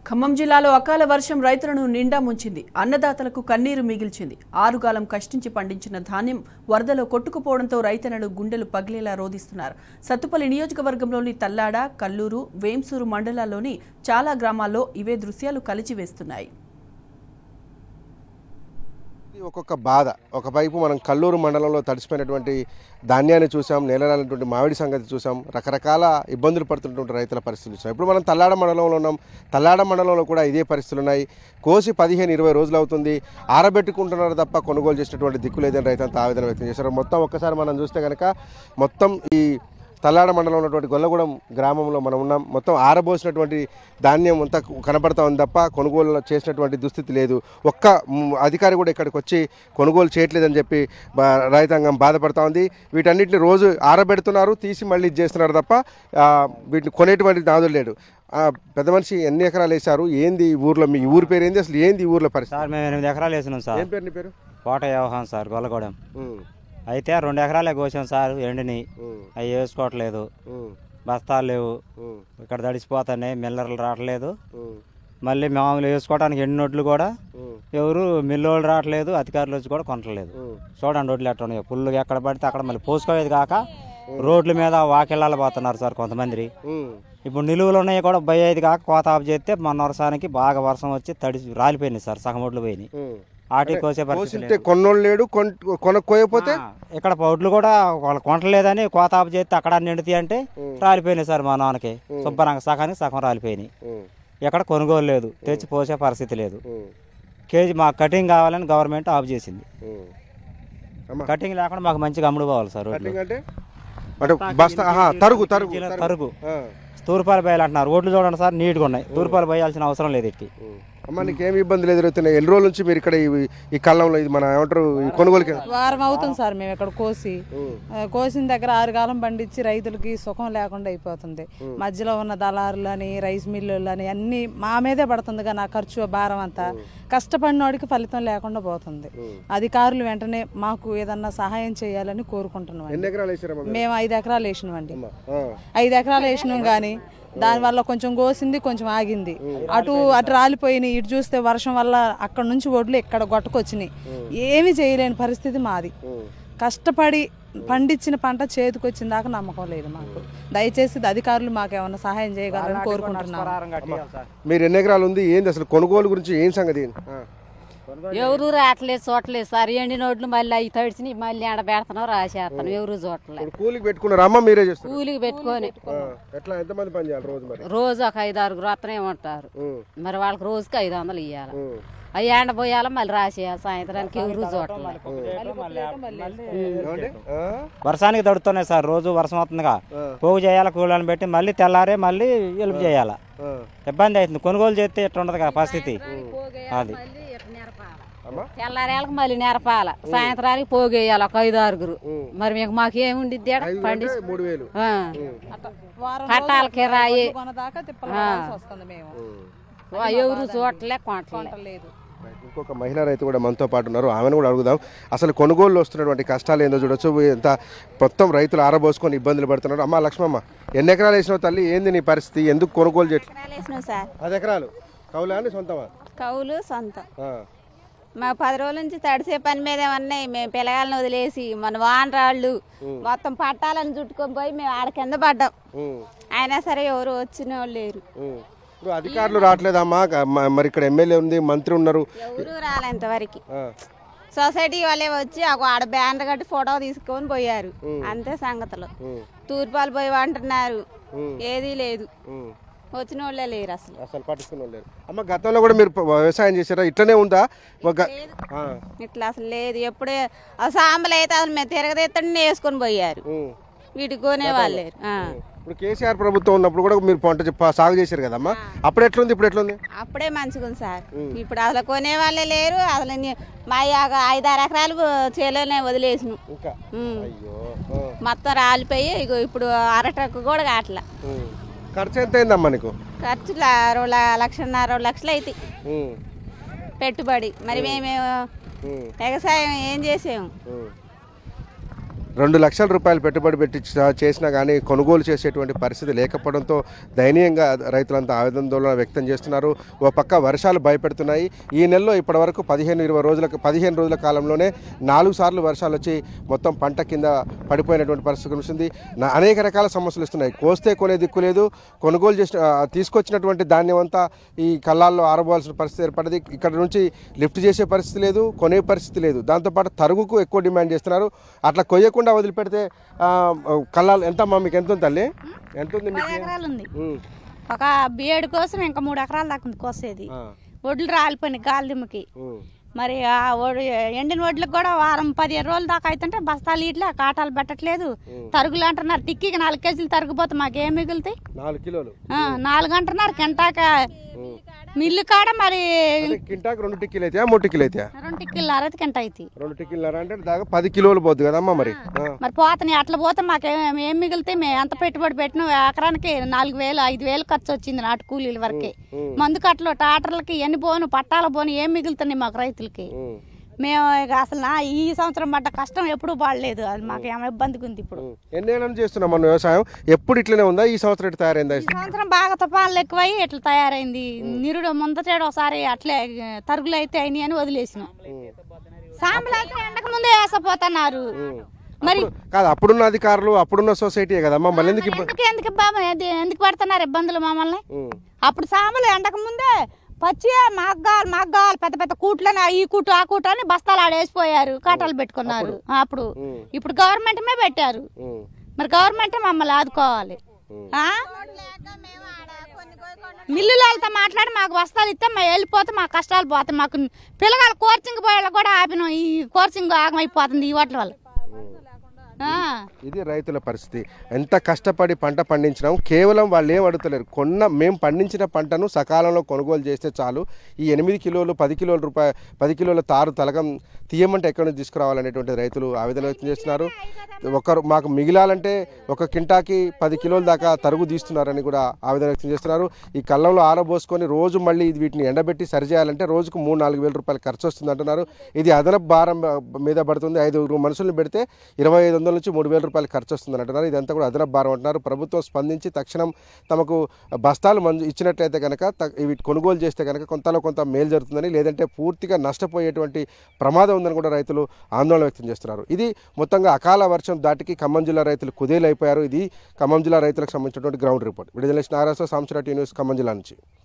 ఖమ్మం జిల్లాలో అకాల వర్షం రైతులను నిండా ముంచింది. అన్నదాతలకు కన్నీరు మిగిల్చింది. ఆరుగాలం కష్టించి పండించిన ధాన్యం వరదలో కొట్టుకుపోవడంతో రైతన్నలు గుండెలు పగిలేలా రోదిస్తున్నారు. సత్తుపల్లి నియోజకవర్గంలోని తల్లాడ, కల్లూరు, వేంసూరు మండలాల్లోని చాలా గ్రామాల్లో ఇవే దృశ్యాలు కలిచివేస్తున్నాయి. ఒక్కొక్క బాధ. ఒకవైపు మనం కల్లూరు మండలంలో తడిసిపోయినటువంటి ధాన్యాన్ని చూసాం, నేలరాలినటువంటి మామిడి సంగతి చూసాం, రకరకాల ఇబ్బందులు పడుతున్నటువంటి రైతుల పరిస్థితులు చూసాం. ఇప్పుడు మనం తల్లాడ మండలంలో ఉన్నాం. తల్లాడ మండలంలో కూడా ఇదే పరిస్థితులు ఉన్నాయి. కోసి 15-20 రోజులు అవుతుంది. ఆరబెట్టుకుంటున్నారు తప్ప కొనుగోలు చేసినటువంటి దిక్కు లేదని రైతులంతా ఆవేదన వ్యక్తం చేశారు. మొత్తం ఒక్కసారి మనం చూస్తే కనుక మొత్తం ఈ తల్లాడ మండలంలో ఉన్నటువంటి గొల్లగూడెం గ్రామంలో మనం ఉన్నాం. మొత్తం ఆరబోసినటువంటి ధాన్యం అంతా కనబడతా ఉంది తప్ప కొనుగోలు చేసినటువంటి దుస్థితి లేదు. ఒక్క అధికారి కూడా ఇక్కడికి వచ్చి కొనుగోలు చేయట్లేదని చెప్పి రైతాంగం బాధపడతా ఉంది. వీటన్నిటిని రోజు ఆరబెడుతున్నారు, తీసి మళ్ళీ చేస్తున్నారు తప్ప వీటిని కొనేటువంటి నాదులు లేడు. పెద్ద మనిషి ఎన్ని ఎకరాలు వేశారు? ఏంది ఊర్లో? మీ ఊరి పేరు ఏంది? అసలు ఏంది ఊర్లో పరిస్థితి? సార్ మేము 8 ఎకరాలు వేసినాం సార్. ఏం పేరు నీ పేరు? కోట వ్యవహారం సార్, గొల్లగూడెం. అయితే 2 ఎకరాలే కోసాం సార్. ఎండిని అవి వేసుకోవట్లేదు, బస్తాలు లేవు, ఇక్కడ తడిసిపోతాయి, మిల్లర్లు రావట్లేదు. మళ్ళీ మామూలు వేసుకోవడానికి ఎండి నొడ్లు కూడా ఎవరు మిల్లోళ్ళు రావట్లేదు, అధికారులు వచ్చి కూడా కొనట్లేదు. చూడండి రోడ్లు ఎట్లా ఉన్నాయి, పుల్లుగా ఎక్కడ పడితే అక్కడ మళ్ళీ పోసుకోలేదు కాక రోడ్ల మీద వాకిళ్ళాలు పోతున్నారు సార్ కొంతమంది. ఇప్పుడు నిలువలు ఉన్నాయి కూడా పోయేది కాక కోత ఆఫ్ చేస్తే మొన్న వర్షానికి బాగా వర్షం వచ్చి తడిసి రాలిపోయినాయి సార్, సగం ఒడ్లు పోయినాయి. ఆటికి కోసే పరిస్థితి కొన్నోళ్ళు లేడు, కొనకపోతే ఇక్కడ పౌడ్లు కూడా వాళ్ళు కొనట్లేదని కోత ఆఫ్ చేస్తే అక్కడ నిండుతాయి అంటే రాలిపోయినాయి సార్. మా నాన్నకి శుభ్రంగా సగానికి సగం రాలిపోయినాయి. ఎక్కడ కొనుగోలు లేదు, తెచ్చి పోసే పరిస్థితి లేదు. కేజీ మాకు కటింగ్ కావాలని గవర్నమెంట్ ఆఫ్ చేసింది. కటింగ్ లేకుండా మాకు మంచిగా అమ్ముడు పోవాలి సార్. తరుగు తూర్పాలు బయలు అంటున్నారు. రోడ్లు చూడండి సార్, నీట్గా ఉన్నాయి. తూర్పాలు బయాల్సిన అవసరం లేదు. ఎట్టి అమ్మ నీకు ఏమి ఇబ్బందులు ఎదురవుతున్నాయి? ఎన్ని రోజుల నుంచి మీరు ఇక్కడ ఈ కళ్ళంలో ఇది మన ఏమంటారు ఈ కొనుగోలుకి? వారం అవుతుంది సార్. మేము ఇక్కడ కోసిన దగ్గర 6 కాలం పండించి రైతులకి సుఖం లేకుండా అయిపోతుంది. మధ్యలో ఉన్న దళారులని, రైస్ మిల్లులని అన్ని మా మీదే పడుతుందిగా. నా ఖర్చు భారం అంతా కష్టపడినోడికి ఫలితం లేకుండా పోతుంది. అధికారులు వెంటనే మాకు ఏదన్నా సహాయం చేయాలని కోరుకుంటున్నాం. మేము 5 ఎకరాలు వేసినామండి. 5 ఎకరాలు వేసినాం కానీ దానివల్ల కొంచెం కోసింది, కొంచెం ఆగింది. అటు రాలిపోయినాయి. ఇటు చూస్తే వర్షం వల్ల అక్కడ నుంచి ఒడ్లు ఇక్కడ గొట్టకొచ్చినాయి. ఏమి చేయలేని పరిస్థితి మాది. కష్టపడి పండించిన పంట చేతికి వచ్చిన దాకా నమ్మకం లేదు మాకు. దయచేసి అధికారులు మాకు ఏమైనా సహాయం చేయగలరని కోరుకుంటున్నాం. మీరు ఎన్ని ఎకరాలు ఉంది? ఏంది అసలు కొనుగోలు గురించి ఏం సంగతి? ఎవరు రావట్లేదు, చూడలేదు సార్. ఎండి నోట్లు మళ్ళీ అవి తడిచి మళ్ళీ ఆడ పెడతాను, రాసేస్తాను. ఎవరు చూడలేదు. కూలికి పెట్టుకున్నారు అమ్మ? మీరే చేస్తారు? కూలికి పెట్టుకొని ఎంతమంది పని చేయాలి రోజు? రోజు ఒక 5-6 అతనే ఉంటారు. మరి వాళ్ళకి రోజుకి 500 ఇవ్వాలి. అవి ఎండ పోయాలి, మళ్ళీ రాసేయాలి. సాయంత్రానికి ఎవరు చూడలేదు. వర్షానికి తడుతున్నాయి సార్. రోజు వర్షం అవుతుందిగా, పోగు చేయాలి, కూలీలను పెట్టి మళ్ళీ తెల్లారే మళ్ళీ ఎలుపు చేయాలి. ఇబ్బంది అవుతుంది. కొనుగోలు చేస్తే ఎట్లా ఉండదు కదా పరిస్థితి. అది తెల్లారేళ్ళకి మళ్ళీ నెరపాల, సాయంత్రానికి పోగేయాలి ఒక 5-6. మరి మాకు ఏముండిద్ది? పండిస్తే కట్టాల కిరాయి ఎవరు చూడలే, కొనట్లేదు. ఇంకొక మహిళా రైతు కూడా మనతో పాటు ఉన్నారు. ఆమెను కూడా అడుగుదాం. అసలు కొనుగోలు వస్తున్నటువంటి కష్టాలు ఏందో చూడొచ్చు. ఎంత మొత్తం రైతులు ఆరబోసుకొని ఇబ్బందులు పడుతున్నారు. అమ్మ లక్ష్మమ్మ, ఎన్ని ఎకరాలు వేసినావు తల్లి? ఏంది నీ పరిస్థితి? ఎందుకు కొనుగోలు చేయట్లేదు? 10 ఎకరాలు కౌలా అని సొంతమా? కౌలు సొంతం. మా 10 రోజుల నుంచి తడిసే పని మీద ఉన్నాయి. మేము పిల్లగాళ్ళని వదిలేసి మన వానరాళ్ళు మొత్తం పట్టాలని చుట్టుకొని పోయి మేము ఆడ కింద పడ్డాం. అయినా సరే ఎవరు వచ్చిన వాళ్ళు లేరు. అధికారులు రావట్లేదమ్మా? మరి ఇక్కడ ఎమ్మెల్యే ఉంది, మంత్రి ఉన్నారు, ఎవరు రాలే ఇంతవరకు. సొసైటీ వాళ్ళే వచ్చి ఆడ బ్యానర్ కట్టి ఫోటో తీసుకొని పోయారు. అంతే సంగతులు. తూర్పాలు పోయి అంటున్నారు, ఏదీ లేదు. వచ్చిన వాళ్ళే లేరు, అసలు పట్టించుకున్న వాళ్ళు లేరు. అమ్మ గతంలో కూడా మీరు వ్యవసాయం చేశారా? ఇట్లనే ఉందా? ఇట్లా అసలు లేదు. ఎప్పుడే సాంబలు అయితే అసలు మేము తిరగదెత్తని వేసుకొని పోయారు. వీటికి కొనేవాళ్ళు లేరు. ఇప్పుడు కేసీఆర్ ప్రభుత్వం ఉన్నప్పుడు కూడా మీరు పంట సాగు చేశారు కదమ్మా, అప్పుడు ఎట్లుంది, ఇప్పుడు ఎట్లుంది? అప్పుడే మంచిగా ఉంది సార్. ఇప్పుడు అసలు కొనేవాళ్ళే లేరు. అసలు మా 5-6 ఎకరాలు చేలోనే వదిలేసినాం. మొత్తం రాలిపోయి ఇప్పుడు అరటకు కూడా కావట్లా. ఖర్చు ఎంత అయిందమ్మా నీకు? ఖర్చు 1,50,000 2,00,000 అయితే పెట్టుబడి. మరి మేము వ్యవసాయం ఏం చేసాము? 2 లక్షల రూపాయలు పెట్టుబడి పెట్టి చేసినా కానీ కొనుగోలు చేసేటువంటి పరిస్థితి లేకపోవడంతో దయనీయంగా రైతులంతా ఆందోళన వ్యక్తం చేస్తున్నారు. ఓ పక్క వర్షాలు భయపెడుతున్నాయి. ఈ నెలలో ఇప్పటివరకు 15 రోజుల కాలంలోనే 4 సార్లు వర్షాలు వచ్చి మొత్తం పంట కింద పడిపోయినటువంటి పరిస్థితి కనిపిస్తుంది. అనేక రకాల సమస్యలు ఇస్తున్నాయి. కోస్తే కొనే దిక్కు లేదు. కొనుగోలు చేసిన తీసుకొచ్చినటువంటి ధాన్యం అంతా ఈ కళ్ళాల్లో ఆరబోవాల్సిన పరిస్థితి ఏర్పడింది. ఇక్కడ నుంచి లిఫ్ట్ చేసే పరిస్థితి లేదు, కొనే పరిస్థితి లేదు. దాంతోపాటు తరుగుకు ఎక్కువ డిమాండ్ చేస్తున్నారు. అట్లా కొయ్యకుండా వదిలిపెడితే కళ్ళాలు ఎంతమ్మా మీకు? ఎంత ఉంది తల్లి? ఎంత ఉంది మీకు? 10 ఎకరాలు ఉంది. ఒక బేడు కోసం ఇంకా 3 ఎకరాల దాకా ఉంది కోసేది. వడ్లు రాలిపోయినాయి గాలి దిమ్మకి. మరి ఆ ఎండిన వడ్లకు కూడా వారం 15 రోజుల దాకా అవుతుంటే బస్తాలు ఇట్లా కాటాలు పెట్టట్లేదు. తరుగులు అంటున్నారు. టిక్కీకి 4 కేజీలు తరుగుపోతే మాకేం మిగులుతాయి? 4 కిలోలు 4 అంటున్నారు. కింటాక మిల్లు కాడ మరి కింటాకు 2 టిక్కీలు అయితే 3 టిక్కీలు అయితే 2 టిక్కీలు కింట అయితే 2 టిక్కీలు అంటే దాకా 10 కిలోలు పోద్ది కదమ్మా. మరి పోతున్నాయి. అట్లా పోతే మాకేం మిగులుతాయి? మేము ఎంత పెట్టుబడి పెట్టినా ఎకరానికి 4,000 5,000 ఖర్చు వచ్చింది నాటు కూలీల వరకే. మందు కట్టలు టాటర్లకి ఎన్ని పోను పట్టాల పోను ఏం మిగులుతున్నాయి మాకు రైతులకి? మేము అసలు ఈ సంవత్సరం పడ్డ కష్టం ఎప్పుడు పడలేదు. అది మాకు ఏమో ఇబ్బందిగా ఉంది. ఇప్పుడు ఎన్నేళ్ళ చేస్తున్నాం మనం వ్యవసాయం? ఎప్పుడు ఇట్లనే ఉందా? ఈ సంవత్సరం ఇట్లా తయారైందా? ఈ సంవత్సరం బాగా తుఫాన్లు ఎక్కువై ఇట్లా తయారైంది. నిరుడు ముందచేడు ఒకసారి అట్లే తరుగులు అయితే అయినాయి అని వదిలేసినాం. సాంబలు అయితే ఎండకు ముందే వేసపోతున్నారు. మరి కాదు, అప్పుడున్న అధికారులు అప్పుడున్న సొసైటీ కదమ్మా. మళ్ళీ ఎందుకు పడుతున్నారు ఇబ్బందులు మమ్మల్ని? అప్పుడు సాంబలు ఎండకు ముందే పచ్చి మగ్గాలు పెద్ద పెద్ద కూట్లని ఈ కూటు ఆ కూటు అని బస్తాలు ఆడేసిపోయారు, కాటాలు పెట్టుకున్నారు. అప్పుడు ఇప్పుడు గవర్నమెంట్ పెట్టారు. మరి గవర్నమెంట్ మమ్మల్ని ఆదుకోవాలి. మిల్లులతో మాట్లాడి మాకు బస్తాలు ఇస్తే మేము వెళ్ళిపోతే మా కష్టాలు పోతాయి. మాకు పిల్లగాళ్ళ కోచింగ్ పోయేలా కూడా ఆపినాం. ఈ కోచింగ్ ఆగమైపోతుంది ఈ వాటి వల్ల. ఇది రైతుల పరిస్థితి. ఎంత కష్టపడి పంట పండించినాం, కేవలం వాళ్ళు ఏం అడుగుతలేరు. మేము పండించిన పంటను సకాలంలో కొనుగోలు చేస్తే చాలు. ఈ 8 కిలోలు 10 కిలోల తారు తలగం తీయమంటే ఎక్కడి నుంచి తీసుకురావాలనేటువంటి రైతులు ఆవేదన వ్యక్తం చేస్తున్నారు. మాకు మిగిలాలంటే ఒక కింటాకి 10 కిలోల దాకా తరుగు తీస్తున్నారని కూడా ఆవేదన వ్యక్తం చేస్తున్నారు. ఈ కళ్ళంలో ఆరబోసుకొని రోజు మళ్ళీ వీటిని ఎండబెట్టి సరిచేయాలంటే రోజుకు 3-4 వేల రూపాయలు ఖర్చు వస్తుంది అంటున్నారు. ఇది అదనపు భారం మీద పడుతుంది. 5 మనుషులను పెడితే 2,500 నుంచి 3,000 రూపాయలు ఖర్చు వస్తుందని అంటున్నారు. ఇదంతా కూడా అదనపు భారం అంటున్నారు. ప్రభుత్వం స్పందించి తక్షణం తమకు బస్తాలు ఇచ్చినట్లయితే కనుక ఇవి కొనుగోలు చేస్తే కనుక కొంత మేలు జరుగుతుందని, లేదంటే పూర్తిగా నష్టపోయేటువంటి ప్రమాదం ఉందని కూడా రైతులు ఆందోళన వ్యక్తం చేస్తున్నారు. ఇది మొత్తంగా అకాల వర్షం దాటికి ఖమ్మం జిల్లా రైతులు కుదేలైపోయారు. ఇది ఖమ్మం జిల్లా రైతులకు సంబంధించినటువంటి గ్రౌండ్ రిపోర్ట్. విడుదల నాగరాజు, సాంసరా న్యూస్, ఖమ్మం జిల్లా నుంచి.